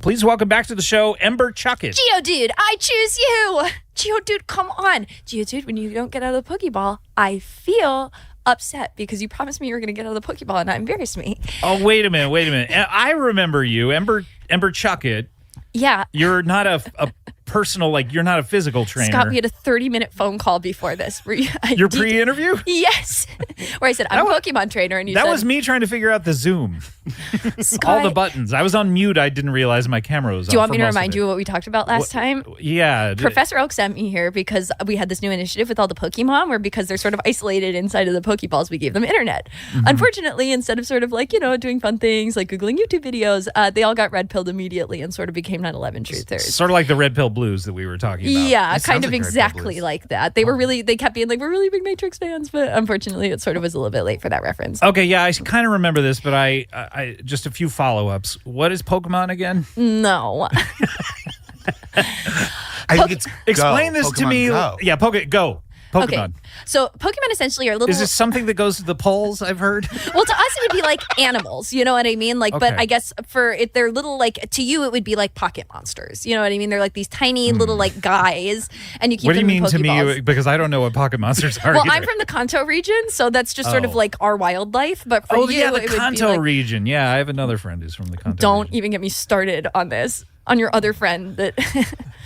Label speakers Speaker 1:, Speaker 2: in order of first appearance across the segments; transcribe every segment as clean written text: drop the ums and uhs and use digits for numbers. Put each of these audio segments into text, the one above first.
Speaker 1: Please welcome back to the show, Ember Chuckit.
Speaker 2: Geodude, I choose you. Geodude, come on. Geodude, when you don't get out of the Pokeball, I feel upset because you promised me you were going to get out of the Pokeball and that embarrassed me.
Speaker 1: Oh, wait a minute. I remember you, Ember Chuckit.
Speaker 2: Yeah.
Speaker 1: You're not a personal, you're not a physical trainer.
Speaker 2: Scott, we had a 30-minute phone call before this.
Speaker 1: Your pre-interview?
Speaker 2: Yes. Where I said, I'm a Pokemon trainer. And you said...
Speaker 1: That was me trying to figure out the Zoom.
Speaker 2: Scott,
Speaker 1: all the buttons. I was on mute. I didn't realize my camera was on.
Speaker 2: Do you want me to remind you of what we talked about last time?
Speaker 1: Yeah.
Speaker 2: Professor Oak sent me here because we had this new initiative with all the Pokemon where because they're sort of isolated inside of the Pokeballs, we gave them internet. Mm-hmm. Unfortunately, instead of sort of doing fun things like Googling YouTube videos, they all got red-pilled immediately and sort of became 9/11 truthers.
Speaker 1: Sort of like the red pill blues that we were talking about.
Speaker 2: Yeah, kind of exactly like that. They kept being like, we're really big Matrix fans, but unfortunately it sort of was a little bit late for that reference.
Speaker 1: Okay, yeah, I kind of remember this, but I just a few follow-ups. What is Pokemon again?
Speaker 2: No.
Speaker 3: I think it's
Speaker 1: Explain this to me.
Speaker 3: Go.
Speaker 1: Yeah, Pokemon.
Speaker 2: Okay, so Pokemon essentially are little...
Speaker 1: Is this something that goes to the polls, I've heard?
Speaker 2: Well, to us it would be like animals, you know what I mean? But I guess they're little, to you it would be like pocket monsters, you know what I mean? They're like these tiny little guys, and you keep them in Pokeballs.
Speaker 1: What do you mean to me? Because I don't know what pocket monsters are.
Speaker 2: Well,
Speaker 1: either.
Speaker 2: I'm from the Kanto region, so that's just sort of like our wildlife, but for you,
Speaker 1: the Kanto region. Yeah, I have another friend who's from the Kanto
Speaker 2: Don't
Speaker 1: region.
Speaker 2: even get me started on this. On your other friend that...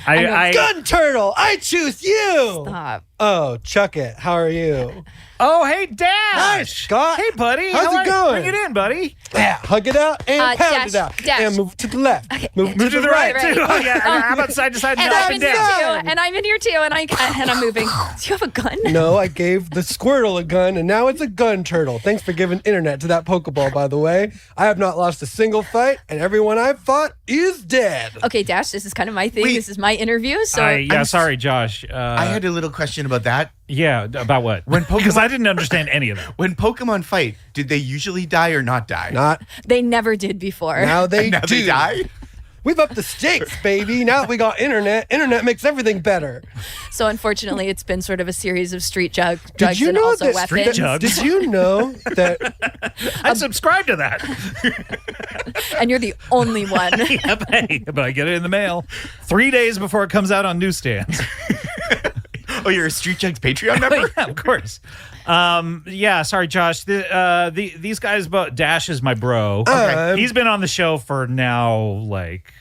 Speaker 4: Gun Turtle, I choose you!
Speaker 2: Stop.
Speaker 4: Oh, Chuckit, how are you?
Speaker 1: Oh, hey, Dash!
Speaker 4: Hi, Scott.
Speaker 1: Hey, buddy.
Speaker 4: How's it going?
Speaker 1: Bring it in, buddy.
Speaker 4: Yeah, hug it out and pound it out.
Speaker 2: Dash.
Speaker 4: And move to the left.
Speaker 2: Okay.
Speaker 4: Move
Speaker 1: to the right,
Speaker 2: right.
Speaker 1: too. Oh, yeah. How about side to side and up and down?
Speaker 2: And I'm in here too, and I'm moving. Do you have a gun?
Speaker 4: No, I gave the Squirtle a gun, and now it's a gun turtle. Thanks for giving internet to that Pokeball, by the way. I have not lost a single fight, and everyone I've fought is dead.
Speaker 2: Okay, Dash, this is kind of my thing.
Speaker 3: Wait.
Speaker 2: This is my interview, so...
Speaker 1: Sorry, Josh.
Speaker 3: I had a little question about that.
Speaker 1: Yeah, about what? Because I didn't understand any of that.
Speaker 3: When Pokemon fight, did they usually die or not die?
Speaker 4: Not
Speaker 2: They never did before.
Speaker 4: now. They
Speaker 3: Now
Speaker 4: do.
Speaker 3: they die?
Speaker 4: We've upped the stakes, baby. Now that we got internet, internet makes everything better.
Speaker 2: So unfortunately, it's been sort of a series of street drugs
Speaker 4: you
Speaker 2: and
Speaker 4: know
Speaker 2: also
Speaker 4: that
Speaker 2: weapons.
Speaker 1: street jugs?
Speaker 4: Did you know that
Speaker 1: I subscribe to that.
Speaker 2: And you're the only one.
Speaker 1: Yep, hey, but I get it in the mail 3 days before it comes out on newsstands.
Speaker 3: Oh, you're a Street Jugs Patreon member?
Speaker 1: Yeah, of course. Yeah, sorry, Josh. These guys, Dash is my bro.
Speaker 4: Okay.
Speaker 1: He's been on the show for now, like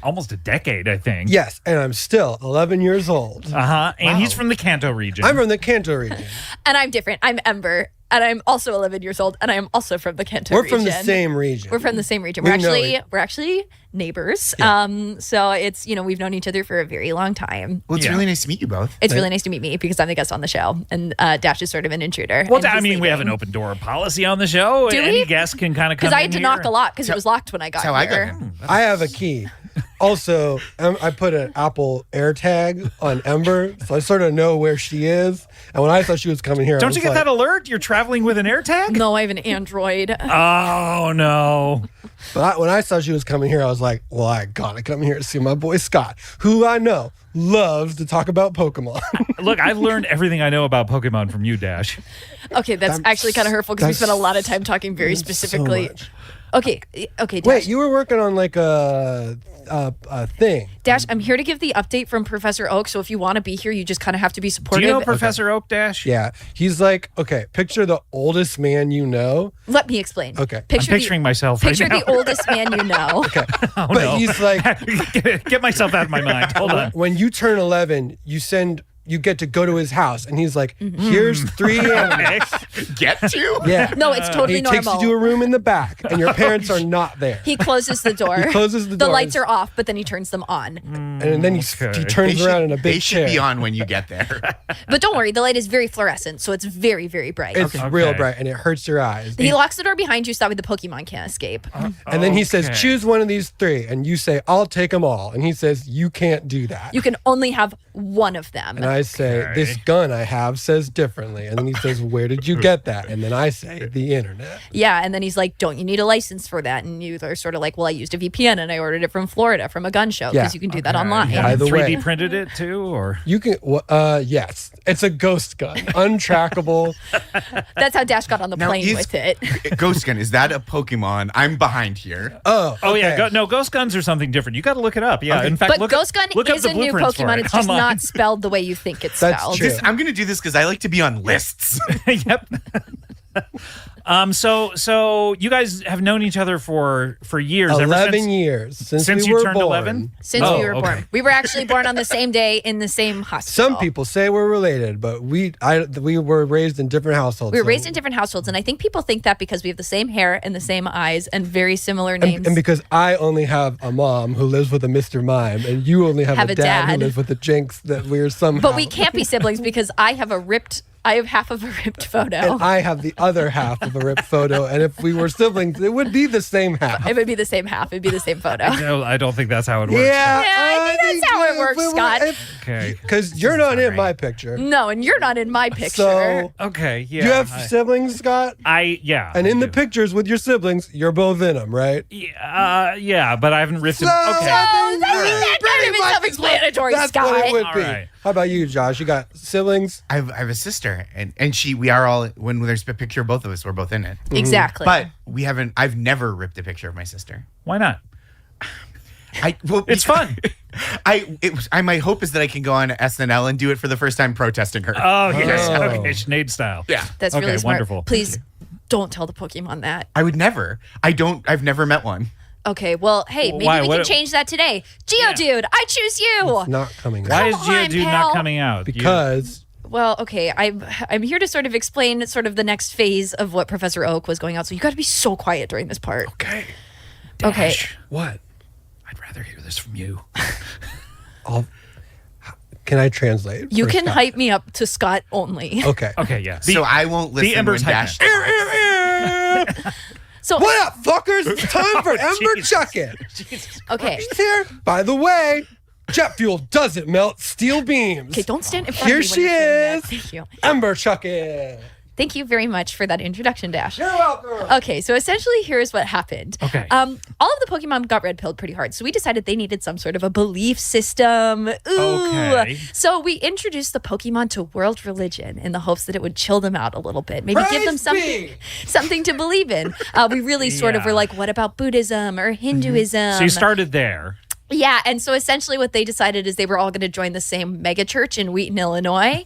Speaker 1: almost a decade, I think.
Speaker 4: yes, and I'm still 11 years old.
Speaker 1: And he's from the Kanto region.
Speaker 4: I'm from the Kanto region.
Speaker 2: And I'm different. I'm Ember, and I'm also 11 years old, and I am also from the Kanto
Speaker 4: We're
Speaker 2: region.
Speaker 4: from the same region.
Speaker 2: We're from the same region.
Speaker 4: We
Speaker 2: We're
Speaker 4: know
Speaker 2: actually neighbors.
Speaker 4: Yeah.
Speaker 2: So it's, we've known each other for a very long time.
Speaker 3: Well, it's
Speaker 1: Yeah.
Speaker 3: really nice to meet you both.
Speaker 2: It's really nice to meet me because I'm the guest on the show, and Dash is sort of an intruder.
Speaker 1: Well,
Speaker 2: and
Speaker 1: I
Speaker 2: he's
Speaker 1: mean, we have an
Speaker 2: leaving.
Speaker 1: open door policy on the show.
Speaker 2: Do
Speaker 1: Any
Speaker 2: we?
Speaker 1: guest can kind of come
Speaker 2: Because I
Speaker 1: in
Speaker 2: had to
Speaker 1: here.
Speaker 2: knock a lot because it was locked when I got
Speaker 3: That's how I
Speaker 2: here.
Speaker 3: got him.
Speaker 4: I have a key. Also, I put an Apple AirTag on Ember, so I sort of know where she is. And when I thought she was coming here,
Speaker 1: Don't you get that alert? You're traveling with an AirTag?
Speaker 2: No, I have an Android.
Speaker 1: Oh, no.
Speaker 4: But when I saw she was coming here, I was like, well, I gotta come here to see my boy Scott, who I know loves to talk about Pokemon.
Speaker 1: Look, I've learned everything I know about Pokemon from you, Dash.
Speaker 2: Okay, that's actually kind of hurtful because we spent a lot of time talking very
Speaker 4: so
Speaker 2: specifically.
Speaker 4: much.
Speaker 2: Okay, Dash.
Speaker 4: Wait, you were working on like a thing.
Speaker 2: Dash, I'm here to give the update from Professor Oak. So if you want to be here, you just kind of have to be
Speaker 1: Do
Speaker 2: supportive.
Speaker 1: you know Professor Oak, Dash?
Speaker 4: Yeah, he's like, okay, picture the oldest man you know.
Speaker 2: Let me explain.
Speaker 4: Okay.
Speaker 1: I'm
Speaker 2: Picture
Speaker 1: picturing myself right
Speaker 2: Picture
Speaker 1: now.
Speaker 2: the oldest man you know.
Speaker 4: Okay,
Speaker 1: Oh,
Speaker 4: but
Speaker 1: no.
Speaker 4: he's like,
Speaker 1: Get myself out of my mind. Hold on.
Speaker 4: when you turn 11, you get to go to his house, and he's like, here's 3 animals.
Speaker 3: Get to?
Speaker 4: Yeah.
Speaker 2: No, it's totally
Speaker 4: He takes
Speaker 2: normal.
Speaker 4: you to a room in the back, and your parents are not there.
Speaker 2: He closes the door.
Speaker 4: He closes the
Speaker 2: The
Speaker 4: doors.
Speaker 2: lights are off, but then he turns them on.
Speaker 4: And then he
Speaker 1: Okay.
Speaker 4: turns around in a
Speaker 3: They
Speaker 4: big
Speaker 3: should
Speaker 4: chair.
Speaker 3: be on when you get there.
Speaker 2: But don't worry, the light is very fluorescent, so it's very, very bright.
Speaker 4: It's
Speaker 1: Okay.
Speaker 4: real bright, and it hurts your eyes.
Speaker 2: He locks the door behind you so that way the Pokemon can't escape.
Speaker 4: And then he says,
Speaker 1: Okay.
Speaker 4: choose one of these 3. And you say, I'll take them all. And he says, you can't do that.
Speaker 2: You can only have one of them.
Speaker 4: and I say,
Speaker 1: Okay.
Speaker 4: this gun I have says differently. And then he says, where did you get that? And then I say, the internet.
Speaker 2: Yeah, and then he's like, don't you need a license for that? And you are sort of like, well, I used a VPN and I ordered it from Florida from a gun show because
Speaker 4: Yeah.
Speaker 2: you can do that online.
Speaker 4: By the
Speaker 1: 3D
Speaker 4: way-
Speaker 1: printed it too, or
Speaker 4: You can, yes, it's a ghost gun, untrackable.
Speaker 2: That's how Dash got on the plane
Speaker 3: is-
Speaker 2: with it.
Speaker 3: Ghost gun, is that a Pokemon? I'm behind here.
Speaker 4: Oh,
Speaker 1: yeah,
Speaker 4: okay.
Speaker 1: ghost guns are something different. You got to look it up. Yeah,
Speaker 3: Okay.
Speaker 1: in fact,
Speaker 2: But Ghost Gun
Speaker 1: look up
Speaker 2: is
Speaker 1: the
Speaker 2: a new
Speaker 1: blueprints for
Speaker 2: Pokemon.
Speaker 1: it
Speaker 2: It's just
Speaker 1: online.
Speaker 2: not spelled the way you think it's
Speaker 4: That's
Speaker 2: spelled.
Speaker 4: true.
Speaker 3: I'm going to do this because I like to be on lists.
Speaker 1: Yep. So you guys have known each other for years.
Speaker 4: 11 years since we
Speaker 1: you
Speaker 4: were
Speaker 1: turned
Speaker 4: born.
Speaker 1: 11.
Speaker 2: Since
Speaker 1: Oh,
Speaker 2: we were
Speaker 1: okay.
Speaker 2: born. We were actually born on the same day in the same hospital.
Speaker 4: Some people say we're related, but we were raised in different households.
Speaker 2: We were
Speaker 4: so-
Speaker 2: raised in different households, and I think people think that because we have the same hair and the same eyes and very similar names.
Speaker 4: and because I only have a mom who lives with a Mr. Mime, and you only have a dad who
Speaker 2: dad.
Speaker 4: lives with a Jinx, that we're somehow.
Speaker 2: But we can't be siblings because I have half of a ripped photo.
Speaker 4: And I have the other half of a ripped photo, and if we were siblings, it would be the same half.
Speaker 2: It would be the same half. It'd be the same photo.
Speaker 1: No, I don't think that's how it works.
Speaker 2: Yeah, I think that's how it works, Scott.
Speaker 1: Okay.
Speaker 4: Because you're not in my picture.
Speaker 2: No, and you're not in my picture.
Speaker 4: So,
Speaker 1: Okay. Yeah.
Speaker 4: do you have siblings, Scott?
Speaker 1: Yeah.
Speaker 4: And
Speaker 1: I
Speaker 4: in the
Speaker 1: do.
Speaker 4: pictures with your siblings, you're both in them, right?
Speaker 1: Yeah, but I haven't ripped them.
Speaker 4: So-
Speaker 1: Okay.
Speaker 2: I think that kind of is self-explanatory,
Speaker 4: That's
Speaker 2: Scott.
Speaker 4: what it would
Speaker 1: All
Speaker 4: be.
Speaker 1: right.
Speaker 4: How about you, Josh? You got siblings?
Speaker 3: I have a sister, and we are all, when there's a picture of both of us, we're both in it.
Speaker 2: Exactly.
Speaker 3: But I've never ripped a picture of my sister.
Speaker 1: Why not?
Speaker 3: It's
Speaker 1: fun.
Speaker 3: My hope is that I can go on SNL and do it for the first time protesting her.
Speaker 1: Oh, yes.
Speaker 4: Oh.
Speaker 1: Okay. Sinead style.
Speaker 3: Yeah.
Speaker 2: That's
Speaker 1: Okay,
Speaker 2: really smart.
Speaker 1: wonderful.
Speaker 2: Please don't tell the Pokemon that.
Speaker 3: I would never. I've never met one.
Speaker 2: Okay, well, hey, maybe
Speaker 1: Why?
Speaker 2: we can change that today. Geodude, I choose you.
Speaker 4: Not coming
Speaker 1: Why
Speaker 4: out.
Speaker 1: is
Speaker 2: Come on,
Speaker 1: Geodude
Speaker 2: pal.
Speaker 1: not coming out?
Speaker 4: Because
Speaker 2: Well, okay, I'm here to sort of explain sort of the next phase of what Professor Oak was going on. So you got to be so quiet during this part.
Speaker 1: Okay.
Speaker 2: Okay.
Speaker 1: Dash,
Speaker 4: what?
Speaker 1: I'd rather hear this from you.
Speaker 4: Can I translate?
Speaker 2: You
Speaker 4: for
Speaker 2: can
Speaker 4: Scott?
Speaker 2: hype me up to Scott only.
Speaker 4: Okay.
Speaker 1: Okay, yeah.
Speaker 3: So I won't listen
Speaker 1: Ember's
Speaker 3: when
Speaker 1: hype
Speaker 3: Dash.
Speaker 2: So
Speaker 4: What up, fuckers? It's time for Ember
Speaker 1: Jesus.
Speaker 4: Chuckit.
Speaker 2: okay,
Speaker 4: She's here. By the way, jet fuel doesn't melt steel beams.
Speaker 2: okay, don't stand in front
Speaker 4: Here
Speaker 2: of me.
Speaker 4: she
Speaker 2: when you're saying
Speaker 4: is.
Speaker 2: that. Thank you.
Speaker 4: Ember Chuckit.
Speaker 2: Thank you very much for that introduction, Dash.
Speaker 4: You're welcome.
Speaker 2: Okay, so essentially, here's what happened.
Speaker 1: Okay.
Speaker 2: All of the Pokemon got red pilled pretty hard, so we decided they needed some sort of a belief system. Ooh.
Speaker 1: Okay.
Speaker 2: So we introduced the Pokemon to world religion in the hopes that it would chill them out a little bit, maybe give them
Speaker 4: Praise
Speaker 2: something to believe in. We really sort of
Speaker 1: Yeah.
Speaker 2: were like, what about Buddhism or Hinduism?
Speaker 1: So you started there.
Speaker 2: Yeah, and so essentially what they decided is they were all going to join the same mega church in Wheaton, Illinois.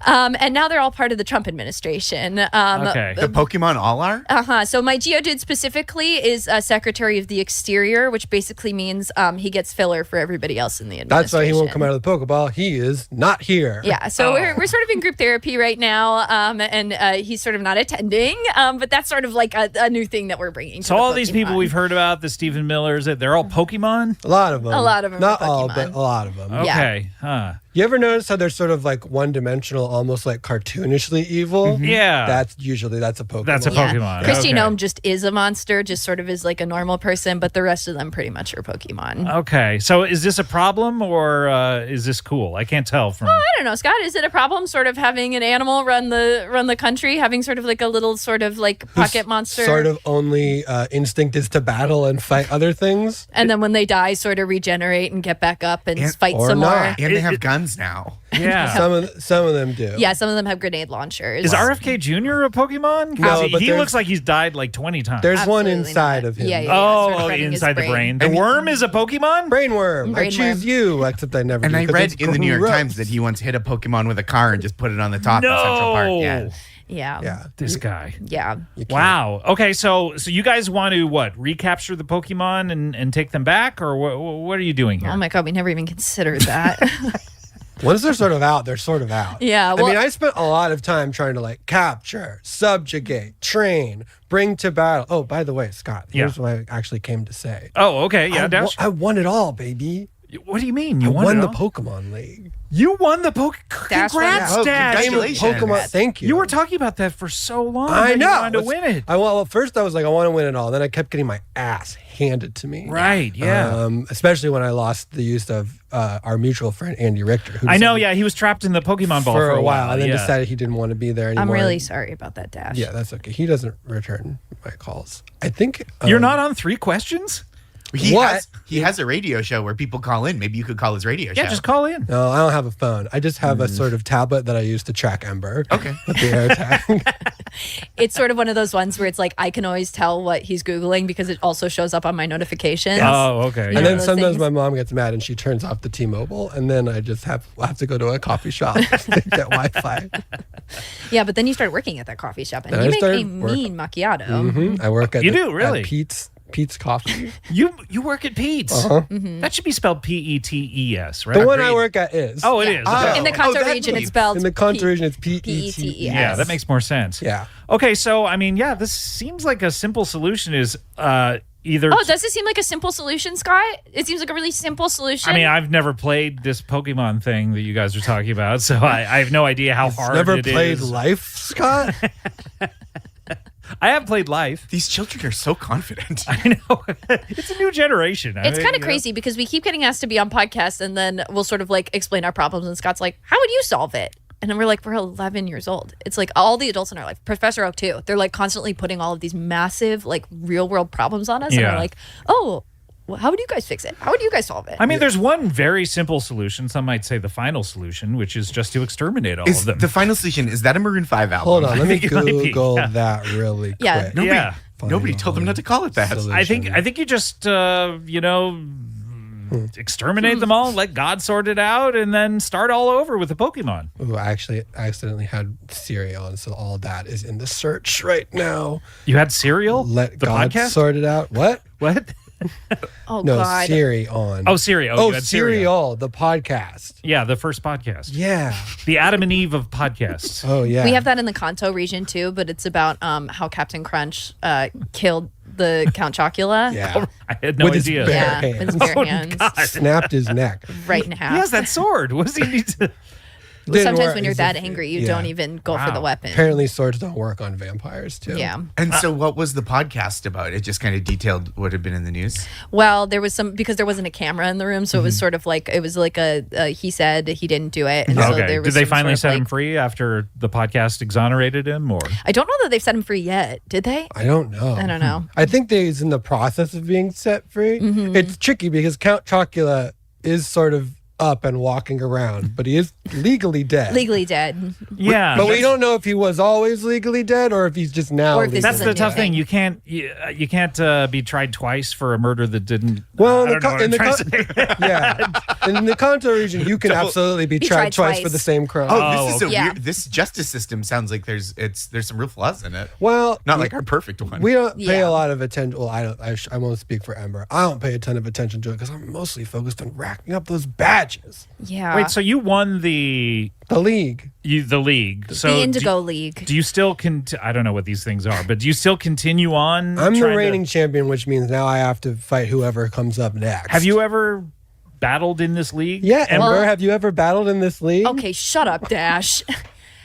Speaker 2: And now they're all part of the Trump administration.
Speaker 1: Okay.
Speaker 3: The Pokemon all are?
Speaker 2: Uh-huh. So my Geodude specifically is Secretary of the Exterior, which basically means he gets filler for everybody else in the administration.
Speaker 4: That's why he won't come out of the Pokeball. He is not here.
Speaker 2: Yeah, so we're sort of in group therapy right now, and he's sort of not attending, but that's sort of like a new thing that we're bringing to
Speaker 1: So
Speaker 2: the
Speaker 1: all these people
Speaker 2: Pokemon.
Speaker 1: we've heard about, the Stephen Millers, they're all Pokemon?
Speaker 4: A lot of them.
Speaker 2: A lot of them
Speaker 4: Not
Speaker 2: are
Speaker 4: all,
Speaker 2: Pokemon.
Speaker 4: but a lot of them.
Speaker 2: Yeah.
Speaker 1: Okay. Huh.
Speaker 4: You ever notice how they're sort of like one-dimensional, almost like cartoonishly evil?
Speaker 1: Yeah.
Speaker 4: That's a Pokemon.
Speaker 1: That's a
Speaker 2: Yeah.
Speaker 1: Pokemon.
Speaker 2: Christy
Speaker 1: Okay.
Speaker 2: Gnome just is a monster, just sort of is like a normal person, but the rest of them pretty much are Pokemon.
Speaker 1: Okay. So is this a problem or is this cool? I can't tell from.
Speaker 2: I don't know, Scott. Is it a problem, sort of having an animal run the country, having sort of like a little sort of like pocket monster,
Speaker 4: Sort of only instinct is to battle and fight other things.
Speaker 2: and then when they die, sort of regenerate and get back up and
Speaker 3: And-
Speaker 2: fight
Speaker 4: or
Speaker 2: some
Speaker 4: not.
Speaker 2: more.
Speaker 3: And they have guns now.
Speaker 1: Yeah.
Speaker 4: Some of them do.
Speaker 2: Yeah, some of them have grenade launchers.
Speaker 1: Is RFK Jr. a Pokemon? 'Cause
Speaker 4: No, but
Speaker 1: he
Speaker 4: there's-
Speaker 1: looks like he's died like 20 times.
Speaker 4: There's one
Speaker 2: Absolutely
Speaker 4: inside
Speaker 2: not.
Speaker 4: of him.
Speaker 2: Yeah, yeah.
Speaker 1: oh,
Speaker 2: sort of running his
Speaker 1: inside the brain. The
Speaker 3: And-
Speaker 1: worm is a Pokemon?
Speaker 4: Brainworm. I
Speaker 2: Brainworm.
Speaker 4: choose you, except I never
Speaker 3: And
Speaker 4: do,
Speaker 3: I
Speaker 4: 'cause
Speaker 3: read
Speaker 4: it's
Speaker 3: in the New York
Speaker 4: gross.
Speaker 3: Times that he once hit a Pokemon with a car and just put it on the top of Central Park. Yeah.
Speaker 2: Yeah.
Speaker 4: Yeah.
Speaker 1: This guy.
Speaker 2: Yeah.
Speaker 1: Wow. Okay, so you guys want to what? Recapture the Pokemon and take them back, or what are you doing here?
Speaker 2: Oh my God, we never even considered that.
Speaker 4: Once they're sort of out, they're sort of out.
Speaker 2: Yeah,
Speaker 4: I
Speaker 2: well-
Speaker 4: mean, I spent a lot of time trying to like capture, subjugate, train, bring to battle. Oh, by the way, Scott, here's
Speaker 1: Yeah.
Speaker 4: what I actually came to say.
Speaker 1: Oh, okay. Yeah, Dash.
Speaker 4: I won it all, baby.
Speaker 1: What do you mean? You
Speaker 4: won
Speaker 1: it
Speaker 4: the
Speaker 1: all?
Speaker 4: Pokemon League.
Speaker 1: You won the
Speaker 2: Dash
Speaker 1: Congrats,
Speaker 3: won it. Oh,
Speaker 1: Dash.
Speaker 3: congratulations.
Speaker 4: Pokemon. Thank you.
Speaker 1: You were talking about that for so long.
Speaker 4: I
Speaker 1: that
Speaker 4: know.
Speaker 1: You wanted to win it.
Speaker 4: Well, first I was like, I want to win it all. Then I kept getting my ass handed to me.
Speaker 1: Right, yeah.
Speaker 4: Especially when I lost the use of our mutual friend Andy Richter. Who
Speaker 1: I know,
Speaker 4: decided-
Speaker 1: yeah. He was trapped in the Pokemon ball
Speaker 4: for a while, and then
Speaker 1: yeah.
Speaker 4: decided he didn't want to be there anymore.
Speaker 2: I'm really sorry about that, Dash.
Speaker 4: Yeah, that's okay. He doesn't return my calls. I think
Speaker 1: You're not on 3 questions?
Speaker 3: He has a radio show where people call in. Maybe you could call his radio show.
Speaker 1: Yeah, just call in.
Speaker 4: No, I don't have a phone. I just have a sort of tablet that I use to track Ember.
Speaker 3: Okay.
Speaker 4: With the air tag.
Speaker 2: It's sort of one of those ones where it's like I can always tell what he's Googling because it also shows up on my notifications.
Speaker 1: Oh, okay.
Speaker 4: And
Speaker 2: know
Speaker 4: then
Speaker 2: those
Speaker 4: sometimes
Speaker 2: things.
Speaker 4: my mom gets mad and she turns off the T-Mobile, and then I just have to go to a coffee shop to get Wi-Fi.
Speaker 2: Yeah, but then you started working at that coffee shop and
Speaker 4: Then
Speaker 2: you
Speaker 4: I
Speaker 2: make a
Speaker 4: started
Speaker 2: mean macchiato.
Speaker 4: I work at
Speaker 1: You do, really?
Speaker 4: at Pete's Coffee.
Speaker 1: You work at Pete's.
Speaker 2: Mm-hmm.
Speaker 1: That should be spelled Petes, right?
Speaker 4: The one I
Speaker 3: Agreed.
Speaker 4: work at is.
Speaker 1: Oh, it is.
Speaker 3: Oh.
Speaker 1: Okay.
Speaker 2: In the Kanto
Speaker 3: that
Speaker 2: region,
Speaker 3: means-
Speaker 2: it's spelled
Speaker 4: In the Kanto
Speaker 2: P-
Speaker 4: region, it's Petes.
Speaker 2: P-E-T-E-S.
Speaker 1: Yeah, that makes more sense.
Speaker 4: Yeah.
Speaker 1: Okay, so I mean, yeah, this seems like a simple solution. Is either.
Speaker 2: Oh, does it seem like a simple solution, Scott? It seems like a really simple solution.
Speaker 1: I mean, I've never played this Pokemon thing that you guys are talking about, so I have no idea how hard
Speaker 4: Never
Speaker 1: it
Speaker 4: played
Speaker 1: is.
Speaker 4: Life, Scott?
Speaker 1: I have played Life.
Speaker 3: These children are so confident.
Speaker 1: I know. It's a new generation.
Speaker 2: it's kind of crazy because we keep getting asked to be on podcasts and then we'll sort of like explain our problems and Scott's like, how would you solve it? And then we're like, we're 11 years old. It's like all the adults in our life, Professor Oak too, they're like constantly putting all of these massive like real world problems on us. And
Speaker 1: Yeah.
Speaker 2: we're like, oh, well, how would you guys fix it? How would you guys solve it?
Speaker 1: I mean, there's one very simple solution. Some might say the final solution, which is just to exterminate all of
Speaker 3: Is
Speaker 1: them.
Speaker 3: the final solution, is that a Maroon 5 album?
Speaker 4: Hold on, let me
Speaker 1: think it might be,
Speaker 4: Google
Speaker 1: yeah.
Speaker 4: that really quick.
Speaker 2: Yeah.
Speaker 3: Nobody,
Speaker 1: Yeah.
Speaker 3: nobody told them not to call it that.
Speaker 4: Solution.
Speaker 1: I think you just exterminate them all, let God sort it out, and then start all over with the Pokemon.
Speaker 4: Ooh, I actually accidentally had Siri on, so all that is in the search right now.
Speaker 1: You had cereal?
Speaker 4: Let
Speaker 1: the
Speaker 4: God
Speaker 1: podcast?
Speaker 4: sort it out. What?
Speaker 1: What?
Speaker 2: oh,
Speaker 4: No,
Speaker 2: God.
Speaker 4: Siri on.
Speaker 1: Oh, Siri. Oh, you had Siri.
Speaker 4: Serial, the podcast.
Speaker 1: Yeah, the first podcast.
Speaker 4: Yeah.
Speaker 1: The Adam and Eve of podcasts.
Speaker 4: Oh, yeah.
Speaker 2: We have that in the Kanto region too, but it's about how Captain Crunch killed the Count Chocula.
Speaker 4: Yeah.
Speaker 1: I had no
Speaker 4: With his
Speaker 1: idea.
Speaker 4: bare
Speaker 2: Yeah,
Speaker 4: hands.
Speaker 2: with his bare
Speaker 1: Oh,
Speaker 2: hands,
Speaker 1: God.
Speaker 4: Snapped his neck.
Speaker 2: right in half.
Speaker 1: He has that sword. What does he need to?
Speaker 4: Didn't
Speaker 2: Sometimes
Speaker 4: work.
Speaker 2: when you're
Speaker 4: It's
Speaker 2: that
Speaker 4: a-
Speaker 2: angry, you
Speaker 4: yeah.
Speaker 2: don't even go for
Speaker 1: Wow.
Speaker 2: the weapon.
Speaker 4: Apparently, swords don't work on vampires, too.
Speaker 2: Yeah.
Speaker 3: And so what was the podcast about? It just kind of detailed what had been in the news?
Speaker 2: Well, there was some because there wasn't a camera in the room, so it was sort of like it was like a he said he didn't do it, and so
Speaker 1: Okay.
Speaker 2: there was
Speaker 1: Did they
Speaker 2: some
Speaker 1: finally
Speaker 2: sort of
Speaker 1: set him
Speaker 2: like-
Speaker 1: free after the podcast exonerated him, or?
Speaker 2: I don't know that they've set him free yet. Did they?
Speaker 4: I don't know.
Speaker 2: I don't know.
Speaker 4: I think that he's in the process of being set free.
Speaker 2: Mm-hmm.
Speaker 4: It's tricky because Count Chocula is sort of up and walking around, but he is legally dead.
Speaker 2: Legally dead.
Speaker 1: Yeah,
Speaker 4: But we don't know if he was always legally dead or if he's just now.
Speaker 2: Or if this
Speaker 1: That's
Speaker 2: is
Speaker 1: the
Speaker 2: a new
Speaker 1: tough thing.
Speaker 2: thing.
Speaker 1: You can't be tried twice for a murder that didn't.
Speaker 4: Well,
Speaker 1: I don't know what I'm trying to say.
Speaker 4: yeah, in the Kanto region, you can absolutely be tried twice for the same crime.
Speaker 3: Oh, this is a
Speaker 2: okay. Yeah.
Speaker 3: weird. This justice system sounds like there's some real flaws in it.
Speaker 4: Well,
Speaker 3: Not like our perfect one.
Speaker 4: we don't pay
Speaker 2: Yeah.
Speaker 4: a lot of attention. Well, I won't speak for Ember. I don't pay a ton of attention to it because I'm mostly focused on racking up those badges.
Speaker 2: Yeah.
Speaker 1: Wait, so you won the
Speaker 4: The league.
Speaker 1: So
Speaker 2: the Indigo League.
Speaker 1: Do you still I don't know what these things are, but do you still continue on?
Speaker 4: I'm the
Speaker 1: trying to-
Speaker 4: reigning champion, which means now I have to fight whoever comes up next.
Speaker 1: Have you ever battled in this league?
Speaker 4: Yeah, Ember,
Speaker 2: Well-
Speaker 4: have you ever battled in this league?
Speaker 2: Okay, shut up, Dash.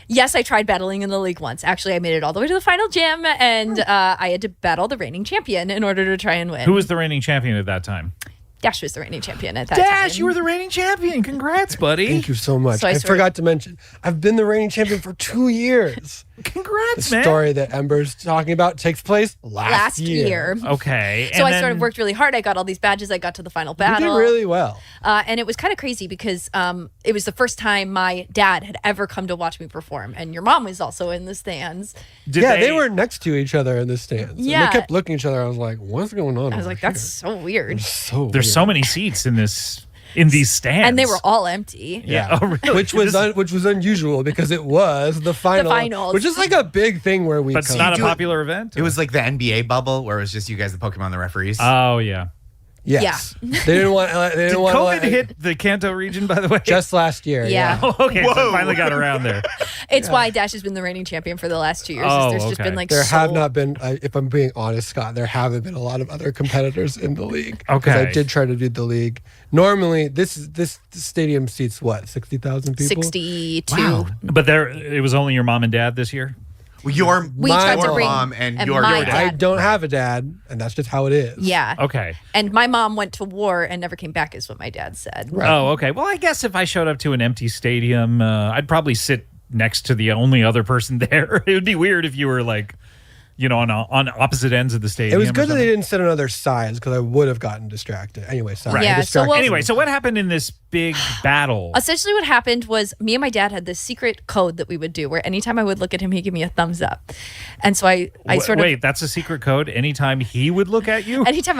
Speaker 2: Yes, I tried battling in the league once. Actually, I made it all the way to the final gym, and I had to battle the reigning champion in order to try and win.
Speaker 1: Who was the reigning champion at that time?
Speaker 2: Dash was the reigning champion at that time.
Speaker 1: Dash, you were the reigning champion. Congrats, buddy.
Speaker 4: Thank you so much.
Speaker 2: So I
Speaker 4: I
Speaker 2: sort of-
Speaker 4: forgot to mention, I've been the reigning champion for 2 years.
Speaker 1: Congrats,
Speaker 4: The
Speaker 1: man.
Speaker 4: story that Ember's talking about takes place last year.
Speaker 1: Okay.
Speaker 2: So I sort of worked really hard. I got all these badges. I got to the final
Speaker 4: You
Speaker 2: battle.
Speaker 4: did really well.
Speaker 2: And it was kind of crazy because it was the first time my dad had ever come to watch me perform. And your mom was also in the stands.
Speaker 4: They were next to each other in the stands. And
Speaker 2: Yeah.
Speaker 4: they kept looking at each other. I was like, what's going on?
Speaker 2: I was like, that's so weird.
Speaker 4: so
Speaker 1: There's so many seats in these stands,
Speaker 2: And they were all empty.
Speaker 1: Yeah. Oh, really?
Speaker 4: Which was unusual because it was the final,
Speaker 2: finals.
Speaker 4: which is like a big thing where we
Speaker 1: But it's
Speaker 4: come.
Speaker 1: not a
Speaker 3: do it-
Speaker 1: popular event.
Speaker 3: It was like the NBA bubble where it was just you guys, the Pokemon, the referees.
Speaker 1: Oh yeah.
Speaker 4: Yes. They didn't want. They
Speaker 1: Did
Speaker 4: didn't want to
Speaker 1: COVID
Speaker 4: let,
Speaker 1: hit the Kanto region, by the way?
Speaker 4: just last year.
Speaker 2: Yeah.
Speaker 1: Oh, okay, so it finally got around there.
Speaker 2: It's why Dash has been the reigning champion for the last 2 years.
Speaker 1: Oh,
Speaker 2: There's just
Speaker 1: okay.
Speaker 2: been like
Speaker 4: There
Speaker 2: so...
Speaker 4: have not been, if I'm being honest, Scott, there haven't been a lot of other competitors in the league.
Speaker 1: Okay.
Speaker 4: Because I did try to do the league. Normally, this stadium seats what, 60,000 people?
Speaker 2: 62.
Speaker 3: Wow.
Speaker 1: But it was only your mom and dad this year?
Speaker 3: We tried
Speaker 2: to bring-
Speaker 3: mom and your
Speaker 2: my
Speaker 3: dad.
Speaker 4: I don't have a dad, and that's just how it is.
Speaker 2: Yeah.
Speaker 1: Okay.
Speaker 2: And my mom went to war and never came back, is what my dad said.
Speaker 4: Right.
Speaker 1: Oh, okay. Well, I guess if I showed up to an empty stadium, I'd probably sit next to the only other person there. It would be weird if you were like, on opposite ends of the stadium.
Speaker 4: It was
Speaker 1: or
Speaker 4: good that
Speaker 1: something.
Speaker 4: they didn't sit on other sides because I would have gotten distracted. Anyway, sorry.
Speaker 1: Right.
Speaker 2: Yeah, so
Speaker 4: Distracted.
Speaker 2: well-
Speaker 1: Anyway, so what happened in this big battle?
Speaker 2: Essentially, what happened was me and my dad had this secret code that we would do where anytime I would look at him, he'd give me a thumbs up. And so I sort of.
Speaker 1: Wait, that's a secret code? Anytime he would look at you?
Speaker 2: Anytime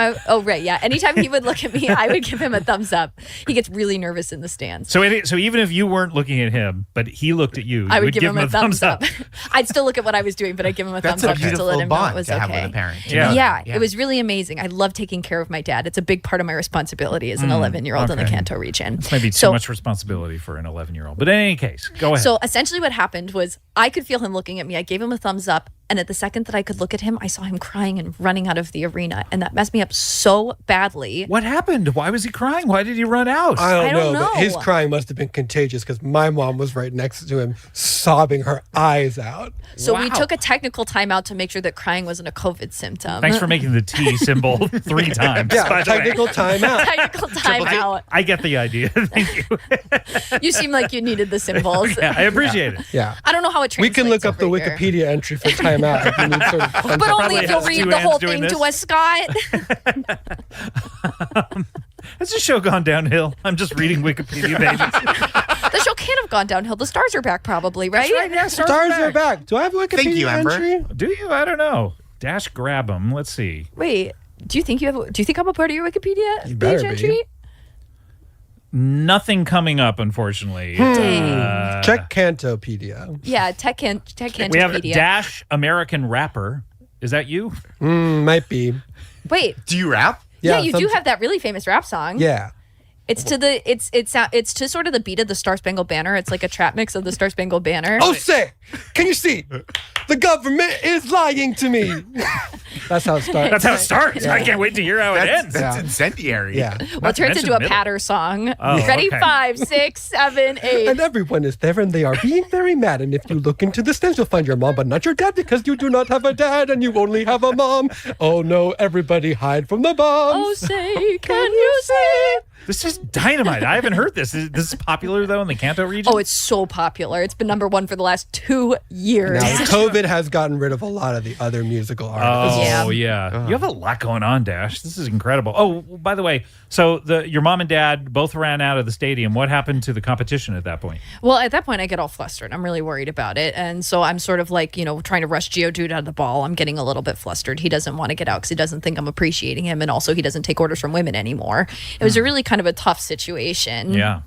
Speaker 2: he would look at me, I would give him a thumbs up. He gets really nervous in the stands.
Speaker 1: So even if you weren't looking at him, but he looked at you,
Speaker 2: I
Speaker 1: you
Speaker 2: would give him a thumbs up. I'd still look at what I was doing, but I'd give him a
Speaker 3: That's
Speaker 2: thumbs
Speaker 3: a
Speaker 2: up just to
Speaker 3: beautiful
Speaker 2: let him know it
Speaker 3: bond
Speaker 2: was
Speaker 3: to have
Speaker 2: okay.
Speaker 3: with a parent.
Speaker 1: Yeah.
Speaker 2: Yeah, it was really amazing. I love taking care of my dad. It's a big part of my responsibility as an 11-year-old in the
Speaker 1: okay.
Speaker 2: Kanto region.
Speaker 1: Maybe too much responsibility for an 11-year-old. But in any case, go ahead.
Speaker 2: So essentially what happened was I could feel him looking at me. I gave him a thumbs up. And at the second that I could look at him, I saw him crying and running out of the arena. And that messed me up so badly.
Speaker 1: What happened? Why was he crying? Why did he run out?
Speaker 4: I don't know, but
Speaker 2: know.
Speaker 4: his crying must have been contagious because my mom was right next to him, sobbing her eyes out.
Speaker 2: So we
Speaker 1: Wow.
Speaker 2: took a technical timeout to make sure that crying wasn't a COVID symptom.
Speaker 1: Thanks for making the T symbol 3 times.
Speaker 4: Yeah,
Speaker 1: by the way.
Speaker 4: technical timeout.
Speaker 2: Technical timeout.
Speaker 1: I get the idea. Thank you.
Speaker 2: You seem like you needed the symbols.
Speaker 1: Yeah, I appreciate it.
Speaker 4: Yeah.
Speaker 2: I don't know how it
Speaker 4: We
Speaker 2: translates.
Speaker 4: can look up the
Speaker 2: over here.
Speaker 4: Wikipedia entry for timeout if you need sort of context.
Speaker 2: But only
Speaker 1: Probably
Speaker 2: if you'll
Speaker 1: has
Speaker 2: read
Speaker 1: two
Speaker 2: the
Speaker 1: hands
Speaker 2: whole
Speaker 1: doing
Speaker 2: thing
Speaker 1: this.
Speaker 2: to us, Scott.
Speaker 1: Has the show gone downhill? I'm just reading Wikipedia pages.
Speaker 2: The show can't have gone downhill. The stars are back, probably, right?
Speaker 1: Yeah,
Speaker 4: Stars are back. Do I have a Wikipedia
Speaker 3: Thank you, Ember.
Speaker 4: entry?
Speaker 1: Do you? I don't know. Dash grab them. Let's see.
Speaker 2: Wait, do you think I'm a part of your Wikipedia
Speaker 4: You better
Speaker 2: page
Speaker 4: be.
Speaker 2: entry?
Speaker 1: Nothing coming up, unfortunately.
Speaker 4: Check Cantopedia.
Speaker 2: Yeah, Tech
Speaker 1: We have
Speaker 2: Cantopedia.
Speaker 1: Dash American Rapper. Is that you?
Speaker 4: Might be.
Speaker 2: Wait,
Speaker 3: Do you rap?
Speaker 2: yeah, you do
Speaker 4: some-
Speaker 2: have that really famous rap song.
Speaker 4: Yeah.
Speaker 2: It's to the it's to sort of the beat of the Star Spangled Banner. It's like a trap mix of the Star Spangled Banner.
Speaker 4: Oh, say, can you see? The government is lying to me. That's how it starts.
Speaker 1: That's how it starts. I can't wait to hear how it ends.
Speaker 3: That's
Speaker 4: Yeah.
Speaker 3: incendiary.
Speaker 4: Yeah.
Speaker 2: Well, it turns
Speaker 1: mention
Speaker 2: into a
Speaker 1: middle.
Speaker 2: patter song.
Speaker 1: Oh,
Speaker 2: Ready?
Speaker 1: okay.
Speaker 2: 5, 6, 7, 8.
Speaker 4: And everyone is there and they are being very mad. And if you look into the stems, you'll find your mom, but not your dad because you do not have a dad and you only have a mom. Oh no, everybody hide from the bombs.
Speaker 2: Oh, say, can you see?
Speaker 1: This is dynamite. I haven't heard this. This is popular, though, in the Kanto region?
Speaker 2: Oh, it's so popular. It's been #1 for the last 2 years.
Speaker 4: Now, COVID has gotten rid of a lot of the other musical artists.
Speaker 1: Oh, yeah. You have a lot going on, Dash. This is incredible. Oh, by the way, so your mom and dad both ran out of the stadium. What happened to the competition at that point?
Speaker 2: Well, at that point, I get all flustered. I'm really worried about it. And so I'm sort of like, trying to rush Geodude out of the ball. I'm getting a little bit flustered. He doesn't want to get out because he doesn't think I'm appreciating him. And also, he doesn't take orders from women anymore. It was a really kind of a tough situation.
Speaker 1: Yeah.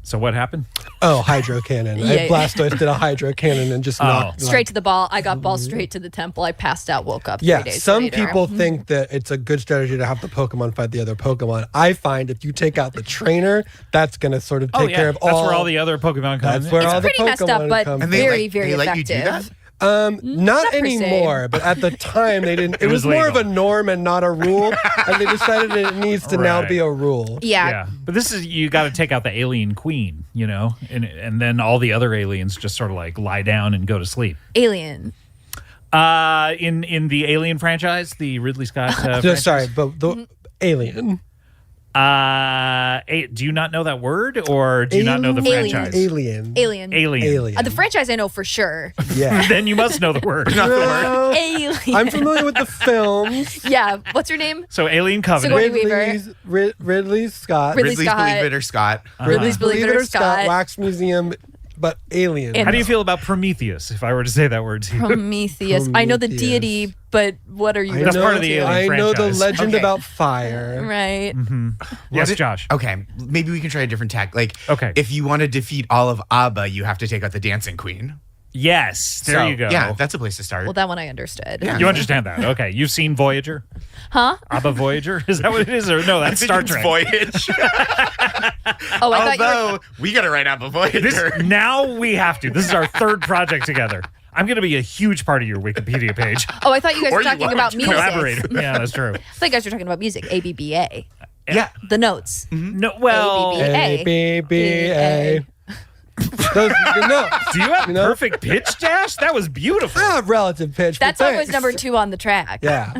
Speaker 1: So what happened?
Speaker 4: Oh, hydro cannon.
Speaker 2: Yeah.
Speaker 4: Blastoise did a hydro cannon and just knocked.
Speaker 2: Straight to the ball. I got ball straight to the temple. I passed out, woke up 3
Speaker 4: Yeah,
Speaker 2: days
Speaker 4: some
Speaker 2: later.
Speaker 4: people think that it's a good strategy to have the Pokemon fight the other Pokemon. I find if you take out the trainer, that's going to sort of take care of all.
Speaker 1: That's where all the other Pokemon come
Speaker 4: That's
Speaker 1: in.
Speaker 4: where
Speaker 2: It's
Speaker 4: all the
Speaker 2: pretty messed up,
Speaker 4: Pokemon
Speaker 2: but
Speaker 4: come
Speaker 3: And
Speaker 4: from.
Speaker 2: very, very
Speaker 3: they let
Speaker 2: effective.
Speaker 3: you do that?
Speaker 4: Not
Speaker 2: Not per se.
Speaker 4: anymore, but at the time they didn't. It was
Speaker 1: was
Speaker 4: more of a
Speaker 1: legal.
Speaker 4: norm and not a rule, and they decided it needs to now
Speaker 1: Right.
Speaker 4: be a rule.
Speaker 2: Yeah.
Speaker 1: But this is, you got to take out the alien queen, and then all the other aliens just sort of like lie down and go to sleep.
Speaker 2: Alien.
Speaker 1: In the Alien franchise, the Ridley Scott franchise.
Speaker 4: Sorry, but the alien.
Speaker 1: Do you not know that word, or do you not know the
Speaker 2: Alien.
Speaker 1: franchise?
Speaker 4: Alien.
Speaker 2: Alien.
Speaker 1: Alien.
Speaker 2: The franchise I know for sure.
Speaker 4: Yeah.
Speaker 1: Then you must know the word.
Speaker 4: Well,
Speaker 2: Alien.
Speaker 4: I'm familiar with the films.
Speaker 2: Yeah. What's your name?
Speaker 1: So Alien Covenant.
Speaker 2: Sigourney Weaver.
Speaker 4: Ridley Scott.
Speaker 2: Ridley
Speaker 3: Ridley's
Speaker 2: Scott.
Speaker 3: Believe It or Scott.
Speaker 2: Ridley's Believe It or Scott.
Speaker 4: Wax Museum, but Alien.
Speaker 2: And-
Speaker 1: How do you feel about Prometheus, if I were to say that word to you?
Speaker 2: Prometheus. I know the
Speaker 4: Prometheus.
Speaker 2: deity, but what are you?
Speaker 1: That's part of the
Speaker 2: into?
Speaker 1: Alien
Speaker 4: I know the
Speaker 1: franchise.
Speaker 4: legend
Speaker 3: Okay.
Speaker 4: about fire.
Speaker 2: Right.
Speaker 1: Yes, Josh.
Speaker 3: Okay, maybe we can try a different tack. Like,
Speaker 1: Okay.
Speaker 3: if you want to defeat all of ABBA, you have to take out the Dancing Queen.
Speaker 1: Yes, there
Speaker 3: So,
Speaker 1: you go.
Speaker 3: Yeah, that's a place to start.
Speaker 2: Well, that one I understood.
Speaker 3: Yeah.
Speaker 1: You understand that? Okay, you've seen Voyager,
Speaker 2: Huh?
Speaker 1: Abba Voyager. Is that what it is? Or no,
Speaker 3: I
Speaker 1: that's
Speaker 3: think
Speaker 1: Star
Speaker 3: it's
Speaker 1: Trek.
Speaker 3: Voyage.
Speaker 2: Oh, I thought you were.
Speaker 3: Although we got to write up a Voyager.
Speaker 1: Now we have to. This is our third project together. I'm going to be a huge part of your Wikipedia page.
Speaker 2: Oh, I thought you guys
Speaker 3: Or
Speaker 2: were
Speaker 3: you
Speaker 2: talking
Speaker 3: weren't.
Speaker 2: about music.
Speaker 1: Collaborate. Yeah, that's true.
Speaker 2: I thought you guys were talking about music. ABBA.
Speaker 3: Yeah.
Speaker 2: The notes.
Speaker 1: No, well,
Speaker 2: ABBA.
Speaker 4: A-B-B-A. Those are the notes.
Speaker 1: do you have
Speaker 4: You know?
Speaker 1: perfect pitch, Dash? That was beautiful.
Speaker 4: I have relative pitch.
Speaker 2: That
Speaker 4: but
Speaker 2: song was
Speaker 4: thanks.
Speaker 2: number 2 on the track.
Speaker 4: Yeah.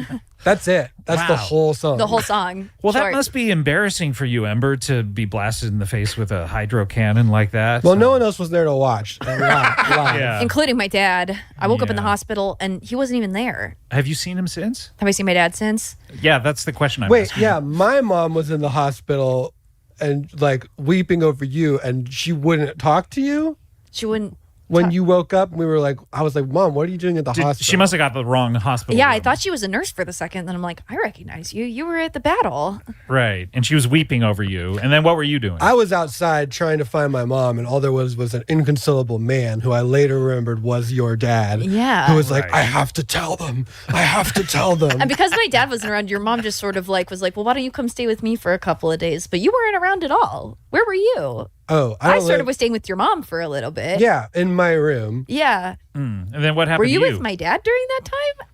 Speaker 4: That's it. That's the
Speaker 1: Wow.
Speaker 4: whole song.
Speaker 2: The whole song.
Speaker 1: Well, that
Speaker 2: Short.
Speaker 1: must be embarrassing for you, Ember, to be blasted in the face with a hydro cannon like that.
Speaker 4: Well, no one else was there to watch. Live.
Speaker 1: Yeah.
Speaker 2: Including my dad. I woke up in the
Speaker 1: Yeah.
Speaker 2: hospital and he wasn't even there.
Speaker 1: Have you seen him since?
Speaker 2: Have I seen my dad since?
Speaker 1: Yeah, that's the question I'm
Speaker 4: Wait,
Speaker 1: asking.
Speaker 4: yeah, my mom was in the hospital and like weeping over you, and she wouldn't talk to you
Speaker 2: She wouldn't.
Speaker 4: when you woke up. We were like, I was like, Mom, what are you doing at the hospital?
Speaker 1: She must have got the wrong hospital.
Speaker 2: Yeah, I
Speaker 1: room.
Speaker 2: thought she was a nurse for the second. Then I'm like, I recognize you. You were at the battle.
Speaker 1: Right. And she was weeping over you. And then what were you doing?
Speaker 4: I was outside trying to find my mom, and all there was an inconsolable man who I later remembered was your dad.
Speaker 2: Yeah.
Speaker 4: Who was like,
Speaker 1: Right.
Speaker 4: I have to tell them. I have to tell them.
Speaker 2: And because my dad wasn't around, your mom just sort of like was like, well, why don't you come stay with me for a couple of days? But you weren't around at all. Where were you?
Speaker 4: Oh,
Speaker 2: I
Speaker 4: don't
Speaker 2: sort
Speaker 4: live-
Speaker 2: of was staying with your mom for a little bit.
Speaker 4: Yeah, in my room.
Speaker 2: Yeah.
Speaker 1: And then what happened
Speaker 2: Were you
Speaker 1: to you?
Speaker 2: with my dad during that time?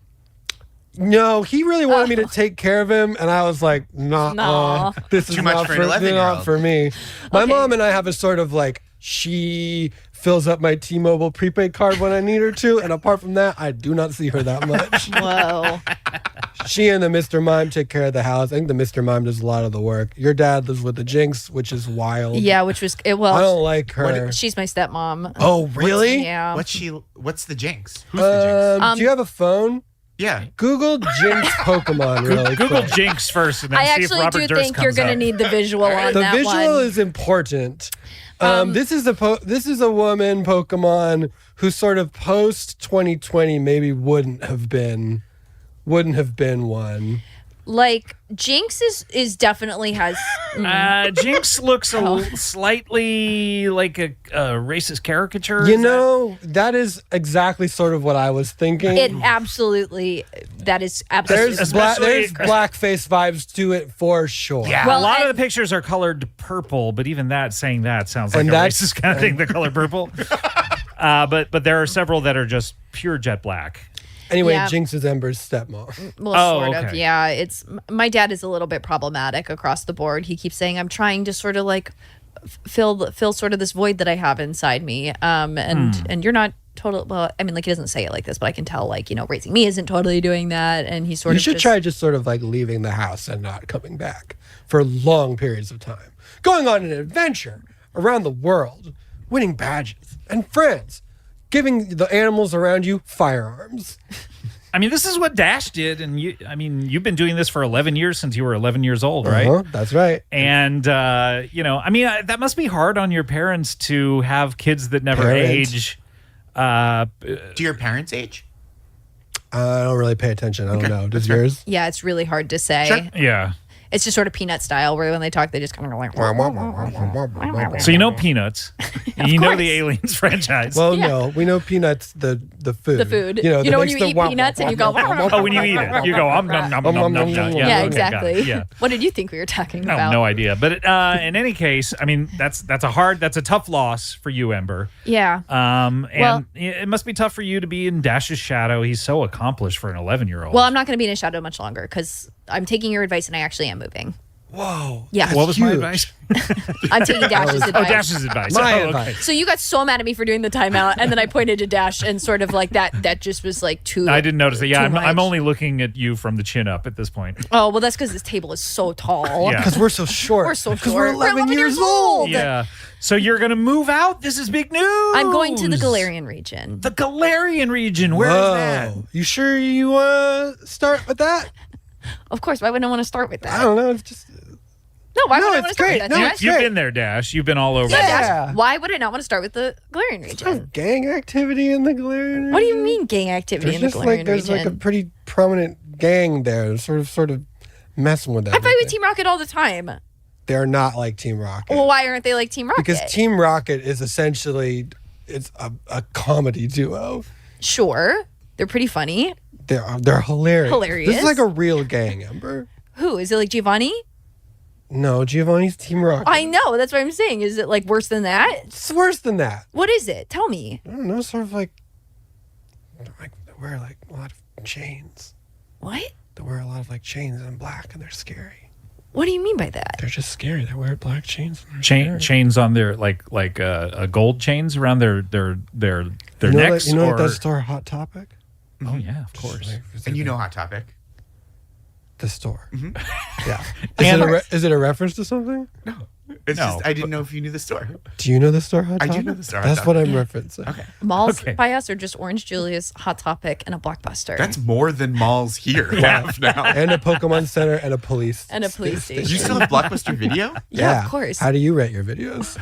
Speaker 4: No, he really wanted me to take care of him, and I was like, nah,
Speaker 2: Nah.
Speaker 4: this is
Speaker 3: Too much
Speaker 4: not
Speaker 3: for an 11-year-old.
Speaker 4: not for me. My
Speaker 2: Okay.
Speaker 4: mom and I have a sort of like, she fills up my T-Mobile prepaid card when I need her to, and apart from that, I do not see her that much.
Speaker 2: Whoa.
Speaker 4: She and the Mr. Mime take care of the house. I think the Mr. Mime does a lot of the work. Your dad lives with the Jinx, which is wild.
Speaker 2: Yeah, which was it.
Speaker 4: I
Speaker 2: Well,
Speaker 4: don't like her.
Speaker 2: she's my stepmom.
Speaker 4: Oh, really?
Speaker 2: Yeah.
Speaker 3: What's the Jinx? Who's the Jinx?
Speaker 4: Do you have a phone?
Speaker 3: Yeah.
Speaker 4: Google Jinx Pokemon really
Speaker 1: Google
Speaker 4: quick.
Speaker 1: Jinx first and then
Speaker 2: I
Speaker 1: see if
Speaker 2: actually
Speaker 1: Robert
Speaker 2: do
Speaker 1: Durst
Speaker 2: think you're
Speaker 1: comes
Speaker 2: going to
Speaker 1: up.
Speaker 2: need the visual on
Speaker 4: The
Speaker 2: that
Speaker 4: visual
Speaker 2: one.
Speaker 4: is important. This is a woman Pokemon who sort of post 2020 maybe wouldn't have been one.
Speaker 2: Like Jinx is definitely has.
Speaker 1: Jinx looks slightly like a racist caricature.
Speaker 4: You
Speaker 1: Is
Speaker 4: know, that is exactly sort of what I was thinking.
Speaker 2: It absolutely. That is absolutely.
Speaker 4: there's
Speaker 1: Especially-
Speaker 4: blackface vibes to it for sure.
Speaker 3: Yeah.
Speaker 1: that,
Speaker 2: Well,
Speaker 1: a lot
Speaker 2: and-
Speaker 1: of the pictures are colored purple, but even that saying that sounds like
Speaker 4: And
Speaker 1: a
Speaker 4: that's-
Speaker 1: racist kind of thing. The color purple. But there are several that are just pure jet black.
Speaker 4: Anyway,
Speaker 2: Yeah.
Speaker 4: Jinx is Ember's stepmom.
Speaker 2: Well,
Speaker 1: Oh,
Speaker 2: sort of.
Speaker 1: okay.
Speaker 2: Yeah, it's my dad is a little bit problematic across the board. He keeps saying I'm trying to sort of like fill sort of this void that I have inside me. And you're not total. Well, I mean, like he doesn't say it like this, but I can tell like raising me isn't totally doing that. And he's sort
Speaker 4: You
Speaker 2: of
Speaker 4: should
Speaker 2: just,
Speaker 4: try just sort of like leaving the house and not coming back for long periods of time. Going on an adventure around the world, winning badges and friends, giving the animals around you firearms.
Speaker 1: I mean, this is what Dash did, and you've been doing this for 11 years since you were 11 years old, right?
Speaker 4: Uh-huh, that's right.
Speaker 1: And that must be hard on your parents to have kids that never
Speaker 4: Parent.
Speaker 1: age.
Speaker 3: Do your parents age?
Speaker 4: I don't really pay attention. I don't know. Does yours?
Speaker 2: Yeah, it's really hard to say.
Speaker 3: Sure.
Speaker 1: Yeah.
Speaker 2: It's just sort of peanut style, where when they talk, they just kind of go like.
Speaker 1: So you know Peanuts. You know
Speaker 2: course.
Speaker 1: the Aliens franchise.
Speaker 4: Well,
Speaker 2: Yeah.
Speaker 4: no, we know Peanuts, the food.
Speaker 2: The food.
Speaker 4: You know, that
Speaker 2: when
Speaker 4: makes
Speaker 2: you
Speaker 4: the
Speaker 2: eat
Speaker 4: wah,
Speaker 2: peanuts
Speaker 4: wah,
Speaker 2: and you
Speaker 4: wah,
Speaker 2: go.
Speaker 4: wah, wah,
Speaker 1: oh, when you eat it, you go nom nom nom nom nom.
Speaker 2: Yeah,
Speaker 1: okay, got
Speaker 2: exactly.
Speaker 1: it, yeah.
Speaker 2: What did you think we were talking
Speaker 1: No,
Speaker 2: about?
Speaker 1: no idea. But in any case, I mean, that's a tough loss for you, Ember.
Speaker 2: Yeah.
Speaker 1: And
Speaker 2: Well-
Speaker 1: it must be tough for you to be in Dash's shadow. He's so accomplished for an 11-year-old.
Speaker 2: Well, I'm not going to be in a shadow much longer because I'm taking your advice and I actually am moving.
Speaker 4: Whoa.
Speaker 2: Yeah.
Speaker 1: what was my
Speaker 4: huge.
Speaker 1: advice?
Speaker 2: I'm taking Dash's
Speaker 1: Oh,
Speaker 2: advice.
Speaker 1: Dash's advice.
Speaker 4: My
Speaker 1: Oh, okay.
Speaker 4: advice.
Speaker 2: So you got so mad at me for doing the timeout, and then I pointed to Dash, and sort of like that just was like too.
Speaker 1: I didn't notice it. Yeah,
Speaker 2: too
Speaker 1: I'm
Speaker 2: much.
Speaker 1: only looking at you from the chin up at this point.
Speaker 2: Oh well, that's because this table is so tall.
Speaker 1: Yeah.
Speaker 4: Because we're so short.
Speaker 2: We're so
Speaker 4: Because
Speaker 2: short.
Speaker 4: we're 11 years old.
Speaker 1: Yeah. So you're gonna move out? This is big news.
Speaker 2: I'm going to the Galarian region.
Speaker 1: The Galarian region. Where is that?
Speaker 4: Whoa. You sure you want to start with that?
Speaker 2: Of course, why wouldn't I want to start with
Speaker 4: I
Speaker 2: that?
Speaker 4: don't know. It's just.
Speaker 2: No, why
Speaker 4: No,
Speaker 2: would I want to
Speaker 4: it's
Speaker 2: start
Speaker 4: great.
Speaker 2: with that?
Speaker 4: No,
Speaker 2: Dash?
Speaker 4: it's
Speaker 1: You've
Speaker 4: great.
Speaker 1: been there, Dash. You've been all over.
Speaker 2: Yeah,
Speaker 1: it.
Speaker 2: Dash. Why would I not want to start with the Galarian region?
Speaker 4: Gang activity in the Galarian.
Speaker 2: What do you mean gang activity
Speaker 4: There's
Speaker 2: in the
Speaker 4: just
Speaker 2: Galarian
Speaker 4: like there's
Speaker 2: region?
Speaker 4: like a pretty prominent gang there, sort of messing with that.
Speaker 2: I fight with Team Rocket all the time.
Speaker 4: They're not like Team Rocket.
Speaker 2: Well, why aren't they like Team Rocket?
Speaker 4: Because Team Rocket is essentially it's a comedy duo.
Speaker 2: Sure. They're pretty funny.
Speaker 4: They're hilarious.
Speaker 2: Hilarious.
Speaker 4: This is like a real gang, Ember.
Speaker 2: Who? Is it like Giovanni?
Speaker 4: No, Giovanni's Team Rocket.
Speaker 2: I know. That's what I'm saying. Is it like worse than that?
Speaker 4: It's worse than that.
Speaker 2: What is it? Tell me.
Speaker 4: I don't know, sort of like they wear like a lot of chains.
Speaker 2: What?
Speaker 4: They wear a lot of like chains and black, and they're scary.
Speaker 2: What do you mean by that?
Speaker 4: They're just scary. They wear black chains. And they're scary.
Speaker 1: Chains on their like gold chains around their necks.
Speaker 4: You know
Speaker 1: or...
Speaker 4: that store Hot Topic?
Speaker 1: Oh yeah, of course.
Speaker 3: And you know Hot Topic.
Speaker 4: The store.
Speaker 3: Mm-hmm.
Speaker 4: Yeah. Is it a reference to something?
Speaker 3: No. It's
Speaker 1: No,
Speaker 3: just I didn't know if you knew the store.
Speaker 4: Do you know the store Hot
Speaker 3: I
Speaker 4: Topic?
Speaker 3: do know the store Hot
Speaker 4: That's what I'm
Speaker 3: Topic.
Speaker 4: referencing.
Speaker 3: Okay.
Speaker 2: Malls
Speaker 1: Okay.
Speaker 2: by us are just Orange Julius, Hot Topic, and a Blockbuster.
Speaker 3: That's more than malls here have now.
Speaker 4: And a Pokemon Center and a police.
Speaker 2: and a police
Speaker 3: Do
Speaker 2: station.
Speaker 3: you still have Blockbuster Video?
Speaker 2: Yeah, of course.
Speaker 4: How do you rate your videos?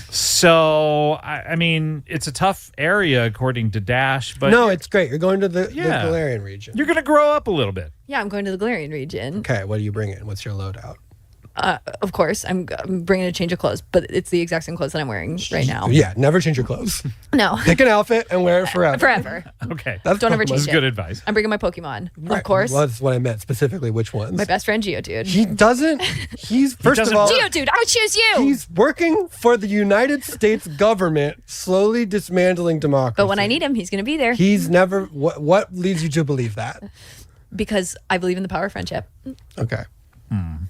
Speaker 1: So I mean, it's a tough area according to Dash, but
Speaker 4: No, it's great. You're going to the
Speaker 1: Yeah.
Speaker 4: Galarian region.
Speaker 1: you're gonna grow up a little bit.
Speaker 2: Yeah, I'm going to the Galarian region.
Speaker 4: Okay, what do you bring in? What's your loadout?
Speaker 2: Of course, I'm bringing a change of clothes, but it's the exact same clothes that I'm wearing right now.
Speaker 4: Yeah, never change your clothes.
Speaker 2: No,
Speaker 4: Pick an outfit and wear it forever.
Speaker 2: forever.
Speaker 1: Okay,
Speaker 4: That's
Speaker 2: Don't ever
Speaker 4: Pokemon.
Speaker 2: change
Speaker 1: that's
Speaker 2: it.
Speaker 1: good advice.
Speaker 2: I'm bringing my Pokemon,
Speaker 4: Right.
Speaker 2: of course.
Speaker 4: Well, that's what I meant specifically. Which ones?
Speaker 2: My best friend Geodude.
Speaker 4: He doesn't. He's first
Speaker 1: doesn't
Speaker 4: of all.
Speaker 1: work.
Speaker 2: Geodude, I would choose you.
Speaker 4: He's working for the United States government, slowly dismantling democracy.
Speaker 2: But when I need him, he's going to be there
Speaker 4: he's never. What leads you to believe that?
Speaker 2: because I believe in the power of friendship.
Speaker 4: Okay.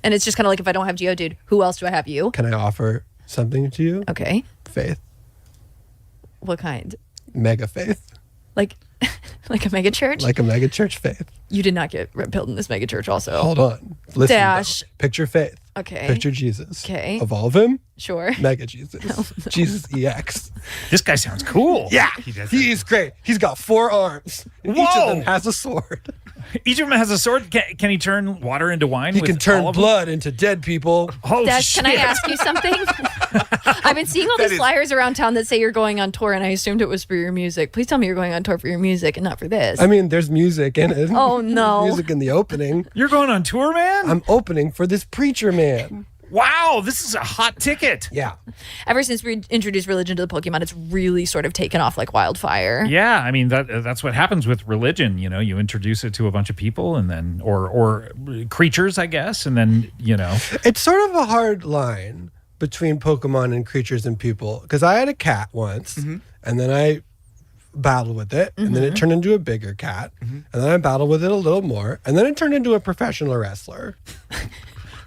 Speaker 2: And it's just kind of like if I don't have Geodude, who else do I have? You.
Speaker 4: Can I offer something to you?
Speaker 2: Okay.
Speaker 4: Faith,
Speaker 2: What kind?
Speaker 4: mega faith,
Speaker 2: Like, like a mega church?
Speaker 4: like a mega church faith.
Speaker 2: You did not get red pilled in this mega church, also.
Speaker 4: Hold on. Listen.
Speaker 2: Dash.
Speaker 4: though. Picture faith.
Speaker 2: Okay.
Speaker 4: Picture Jesus.
Speaker 2: Okay.
Speaker 4: Evolve him.
Speaker 2: Sure.
Speaker 4: Mega Jesus. Jesus EX.
Speaker 1: This guy sounds cool.
Speaker 4: Yeah.
Speaker 3: He does.
Speaker 4: He's great. He's got 4 arms. And each
Speaker 1: Whoa.
Speaker 4: of them has a sword.
Speaker 1: Each of them has a sword. Can he turn water into wine?
Speaker 4: He
Speaker 1: with
Speaker 4: can turn
Speaker 1: all of them?
Speaker 4: blood into dead people.
Speaker 1: Oh
Speaker 2: Dash,
Speaker 1: shit!
Speaker 2: can I ask you something? I've been seeing all
Speaker 3: That
Speaker 2: these
Speaker 3: is-
Speaker 2: flyers around town that say you're going on tour, and I assumed it was for your music. Please tell me you're going on tour for your music and not for this.
Speaker 4: I mean, there's music in it.
Speaker 2: Oh, no.
Speaker 4: Music in the opening.
Speaker 1: You're going on tour, man?
Speaker 4: I'm opening for this preacher man.
Speaker 1: Wow, this is a hot ticket.
Speaker 4: Yeah.
Speaker 2: Ever since we introduced religion to the Pokemon, it's really sort of taken off like wildfire.
Speaker 1: Yeah, I mean that's what happens with religion. You know, you introduce it to a bunch of people, and then or creatures, I guess, and then
Speaker 4: It's sort of a hard line between Pokemon and creatures and people. Because I had a cat once, and then I battled with it, and then it turned into a bigger cat, and then I battled with it a little more, and then it turned into a professional wrestler.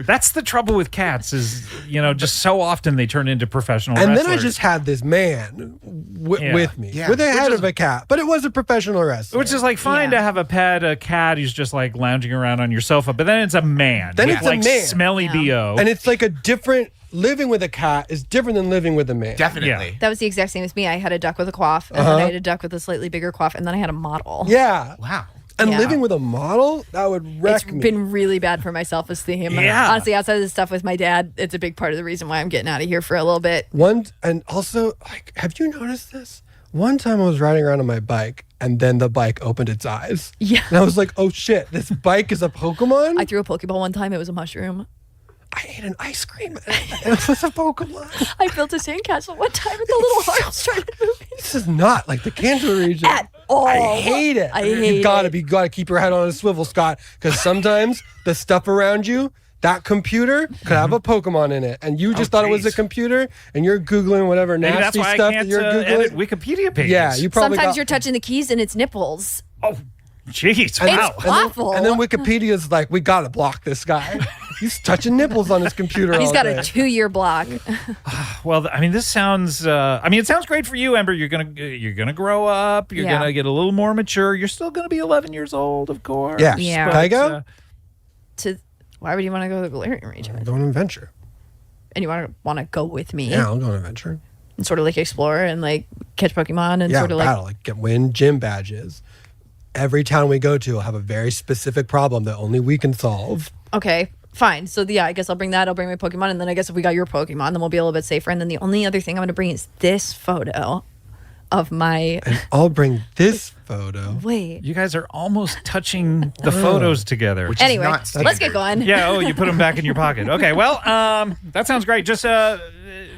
Speaker 1: that's the trouble with cats is just so often they turn into professional
Speaker 4: And
Speaker 1: wrestlers.
Speaker 4: then I just had this man
Speaker 1: Yeah.
Speaker 4: with me,
Speaker 3: Yeah.
Speaker 4: with the
Speaker 3: Which
Speaker 4: head
Speaker 1: is-
Speaker 4: of a cat, but it was a professional wrestler.
Speaker 1: which is like fine
Speaker 2: Yeah.
Speaker 1: to have a cat who's just like lounging around on your sofa, but then it's a man.
Speaker 4: Then
Speaker 1: with
Speaker 4: it's a
Speaker 1: like
Speaker 4: man.
Speaker 1: smelly
Speaker 2: Yeah.
Speaker 1: bo.
Speaker 4: and it's like a different living with a cat is different than living with a man.
Speaker 3: Definitely.
Speaker 2: That was the exact same as me. I had a duck with a quaff, and then I had a duck with a slightly bigger quaff, and then I had a model.
Speaker 4: Yeah.
Speaker 3: Wow.
Speaker 4: And
Speaker 2: Yeah.
Speaker 4: living with a model, that would wreck
Speaker 2: It's
Speaker 4: me.
Speaker 2: been really bad for my self-esteem.
Speaker 1: Yeah.
Speaker 2: Honestly, outside of the stuff with my dad, it's a big part of the reason why I'm getting out of here for a little bit.
Speaker 4: And also, like, have you noticed this? One time I was riding around on my bike, and then the bike opened its eyes.
Speaker 2: Yeah.
Speaker 4: And I was like, oh shit, this bike is a Pokemon?
Speaker 2: I threw a Pokeball one time. It was a mushroom.
Speaker 4: I ate an ice cream. It was a Pokemon.
Speaker 2: I built a sandcastle one time, and the little heart started moving.
Speaker 4: This is not like the Kanto region.
Speaker 2: At all.
Speaker 4: I hate it.
Speaker 2: I hate
Speaker 4: you gotta
Speaker 2: it.
Speaker 4: be gotta keep your head on a swivel, Scott, because sometimes the stuff around you, that computer could have a Pokemon in it, and you just thought it was a
Speaker 3: geez.
Speaker 4: computer, and you're googling whatever
Speaker 1: Maybe that's
Speaker 4: nasty
Speaker 1: why I
Speaker 4: stuff that
Speaker 1: can't
Speaker 4: you're
Speaker 1: edit
Speaker 4: googling.
Speaker 1: Wikipedia pages.
Speaker 4: Yeah, you probably
Speaker 2: Sometimes
Speaker 4: got,
Speaker 2: you're touching the keys, and it's nipples.
Speaker 1: Oh, jeez!
Speaker 4: and
Speaker 1: Wow.
Speaker 4: then-
Speaker 2: awful.
Speaker 4: And then Wikipedia's like, we gotta block this guy. He's touching nipples on his computer.
Speaker 2: He's
Speaker 4: all
Speaker 2: got
Speaker 4: day.
Speaker 2: a 2-year block.
Speaker 1: Well, I mean, this sounds. It sounds great for you, Ember. You're gonna grow up. You're
Speaker 2: Yeah.
Speaker 1: gonna get a little more mature. You're still gonna be 11 years old, of course.
Speaker 4: Yeah.
Speaker 2: Yeah.
Speaker 4: Can I go?
Speaker 2: Why would you want to go to the Galarian region?
Speaker 4: I'm going on an adventure.
Speaker 2: And you want to go with me
Speaker 4: Yeah, I'll go on an adventure.
Speaker 2: and sort of like explore and like catch Pokemon and
Speaker 4: Yeah,
Speaker 2: sort of like
Speaker 4: battle, win gym badges. Every town we go to will have a very specific problem that only we can solve.
Speaker 2: okay, fine. So yeah, I guess I'll bring that. I'll bring my Pokemon, and then I guess if we got your Pokemon, then we'll be a little bit safer. And then the only other thing I'm going to bring is this photo of my.
Speaker 4: And I'll bring this photo.
Speaker 2: Wait.
Speaker 1: You guys are almost touching the photos together.
Speaker 3: Which is
Speaker 2: Anyway,
Speaker 3: not
Speaker 2: let's get
Speaker 3: standard.
Speaker 2: going.
Speaker 1: Yeah. Oh, you put them back in your pocket. Okay. Well, that sounds great. Just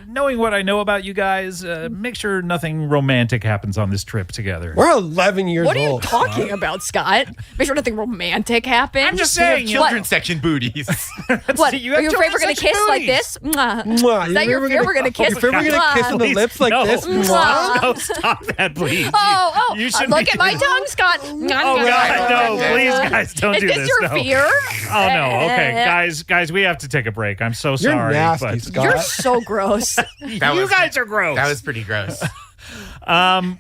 Speaker 1: knowing what I know about you guys, make sure nothing romantic happens on this trip together.
Speaker 4: We're 11 years
Speaker 2: What are you
Speaker 4: old.
Speaker 2: talking about, Scott? Make sure nothing romantic happens.
Speaker 1: I'm just
Speaker 3: We have
Speaker 1: saying.
Speaker 3: children's section booties.
Speaker 2: What?
Speaker 1: You
Speaker 2: Are
Speaker 1: have
Speaker 2: you afraid we're gonna
Speaker 1: children's
Speaker 2: kiss like
Speaker 1: booties.
Speaker 2: this? Mwah.
Speaker 4: Mwah.
Speaker 2: Is that your fear? We're gonna kiss.
Speaker 4: You afraid we're gonna kiss on the
Speaker 1: Please,
Speaker 4: lips like
Speaker 1: no.
Speaker 4: this?
Speaker 2: Mwah.
Speaker 1: No, stop that, please.
Speaker 2: Oh,
Speaker 1: You shouldn't
Speaker 2: look
Speaker 1: be
Speaker 2: at my
Speaker 1: doing-
Speaker 2: tongue, Scott.
Speaker 1: Oh God, no! Please, guys, don't
Speaker 2: Is
Speaker 1: do
Speaker 2: this
Speaker 1: this.
Speaker 2: your
Speaker 1: no.
Speaker 2: fear?
Speaker 1: Oh no! Okay, guys, we have to take a break. I'm so
Speaker 4: You're
Speaker 1: sorry.
Speaker 4: nasty,
Speaker 1: but
Speaker 4: Scott.
Speaker 2: You're so gross.
Speaker 3: That
Speaker 1: you
Speaker 3: was-
Speaker 1: guys are gross.
Speaker 3: That was pretty gross.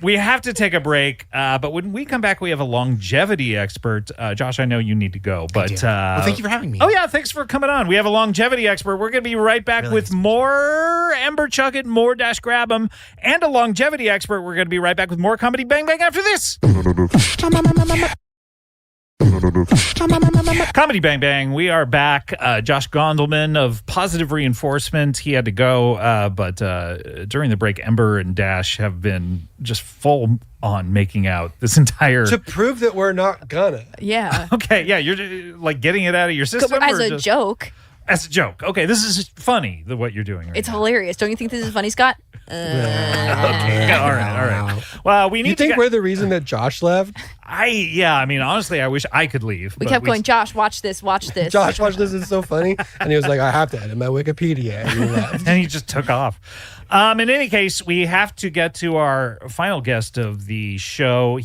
Speaker 1: We have to take a break, but when we come back, we have a longevity expert. Josh, I know you need to go, but
Speaker 3: Well, thank you for having me.
Speaker 1: Oh yeah, thanks for coming on. We have a longevity expert. We're going to be right back
Speaker 3: Really
Speaker 1: with
Speaker 3: nice.
Speaker 1: more Ember Chuckit, more Dash Grab 'em, and a longevity expert. We're going to be right back with more Comedy Bang Bang after this. Comedy Bang Bang, we are back. Josh Gondelman of Positive Reinforcement. He had to go, but during the break, Ember and Dash have been just full on making out this entire.
Speaker 4: To prove that we're not gonna.
Speaker 2: Yeah.
Speaker 1: Okay, yeah, you're like getting it out of your system
Speaker 2: As
Speaker 1: or
Speaker 2: a
Speaker 1: just-
Speaker 2: joke.
Speaker 1: As a joke. Okay, this is funny. What you're doing right
Speaker 2: It's
Speaker 1: now.
Speaker 2: hilarious. Don't you think this is funny, Scott?
Speaker 1: Okay, all right. Well, we need
Speaker 4: You think
Speaker 1: to.
Speaker 4: we're the reason that Josh left?
Speaker 1: I mean, honestly, I wish I could leave.
Speaker 2: We
Speaker 1: but
Speaker 2: kept going, Josh, watch this, watch this.
Speaker 4: Josh watched this, is so funny. And he was like, I have to edit my Wikipedia. And he left.
Speaker 1: and he just took off. In any case, we have to get to our final guest of the show.